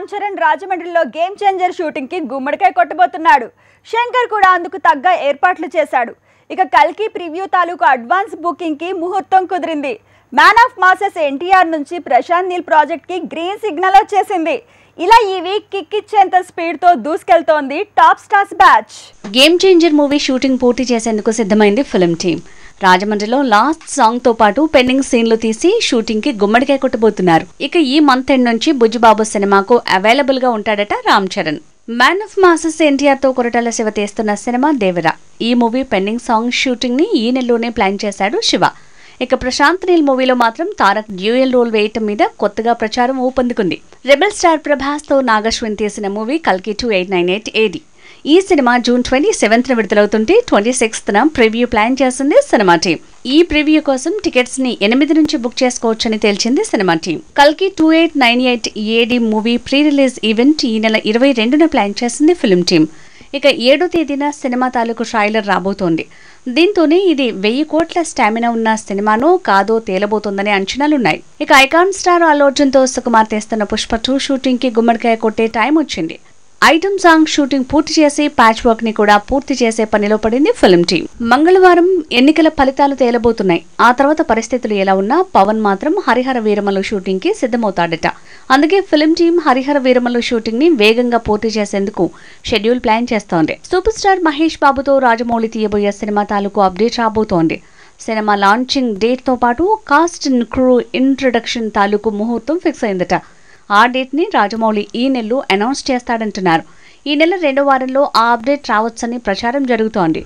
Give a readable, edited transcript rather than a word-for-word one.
రామ్ చరణ్ రాజమండ్రిలో game changer shooting కి గుమ్మడికాయ కొట్టబోతున్నాడు. శంకర్ కూడా అందుకు తగ్గ ఏర్పాట్లు చేశాడు. ఇక కల్కి ప్రివ్యూ తాలూకు అడ్వాన్స్ బుకింగ్ కి ముహూర్తం కుదిరింది. మ్యాన్ ఆఫ్ మాసెస్ ఎన్టీఆర్ నుంచి ప్రశాంత్ నీల్ ప్రాజెక్ట్ కి గ్రీన్ సిగ్నల్ వచ్చేసింది. ఇలా ఈ వీక్ కిక్ ఇచ్చేంత స్పీడ్ తో దూసుకెళ్తోంది top stars batch. Game changer movie shooting పూర్తి చేసేందుకు సిద్ధమైంది ఫిల్మ్ టీమ్. రాజమండ్రిలో లాస్ట్ సాంగ్ తో పాటు పెండింగ్ సీన్లు తీసి షూటింగ్ కి గుమ్మడికాయ కొట్టబోతున్నారు. ఇక ఈ మంత్ ఎండ్ నుంచి బుజ్జిబాబు సినిమాకు అవైలబుల్ గా ఉంటాడట Ram Charan. Man of masses NTR తో కొరటాల శివ తీస్తున్న సినిమా దేవరా. ఈ మూవీ పెండింగ్ సాంగ్ షూటింగ్ ని ఈ నెలలోనే ప్లాన్ చేశాడు శివ. ఇక ప్రశాంత్ నీల్ మూవీలో మాత్రం తారక్ డ్యూయల్ రోల్ వేయటం మీద కొత్తగా ప్రచారం ఊపందుకుంది. రెబెల్ స్టార్ ప్రభాస్ తో నాగశ్విన్ తీసిన మూవీ కల్కి 2898 AD. ఈ సినిమా జూన్ 27న విడుదలవుతుంటే 26న ప్రివ్యూ ప్లాన్ చేసింది సినిమా టీం. ఈ ప్రివ్యూ కోసం టికెట్స్ ని 8 నుంచి బుక్ చేసుకోవచ్చని తేల్చింది సినిమా టీం. కల్కి 2898 AD movie pre release event ఈ నెల 22న ప్లాన్ చేసింది ఫిల్మ్ టీం. ఇక 7వ తేదీన సినిమా తాలూకు ట్రైలర్ రాబోతోంది. దీంతోనే ఇది 1000 కోట్ల స్టామినా ఉన్న సినిమానో కాదో తేలబోతోందనే అంచనాలున్నాయి. ఇక ఐకాన్ స్టార్ అల్లు అర్జున్ తో సుకుమార్ తీస్తున్న పుష్ప 2 షూటింగ్ కి గుమ్మడికాయ కొట్టే టైం వచ్చింది. ఐటమ్ సాంగ్ షూటింగ్ పూర్తి చేసి ప్యాచ్ వర్క్ ని కూడా పూర్తి చేసే పనిలో పడింది ఫిల్మ్ టీం. మంగళవారం ఎన్నికల ఫలితాలు తేలబోతున్నాయి. ఆ తర్వాత పరిస్థితులు ఎలా ఉన్నా పవన్ మాత్రం హరిహర వీరమల్లు షూటింగ్ కి సిద్ధమవుతాడట. అందుకే film team Harihara Veeramallu shooting ని వేగంగా పూర్తి చేసేందుకు షెడ్యూల్ ప్లాన్ చేస్తోంది. సూపర్ స్టార్ మహేష్ బాబుతో రాజమౌళి తీయబోయే సినిమా తాలూకు అప్డేట్ రాబోతోంది. సినిమా లాంచింగ్ డేట్ తో పాటు కాస్ట్ అండ్ క్రూ ఇంట్రొడక్షన్ తాలూకు ముహూర్తం ఫిక్స్ అయిందట. ఆ డేట్ ని రాజమౌళి ఈ నెలలో అనౌన్స్ చేస్తాడంటున్నారు. ఈ నెల 2వ వారంలో ఆ అప్డేట్ రావచ్చని ప్రచారం జరుగుతోంది.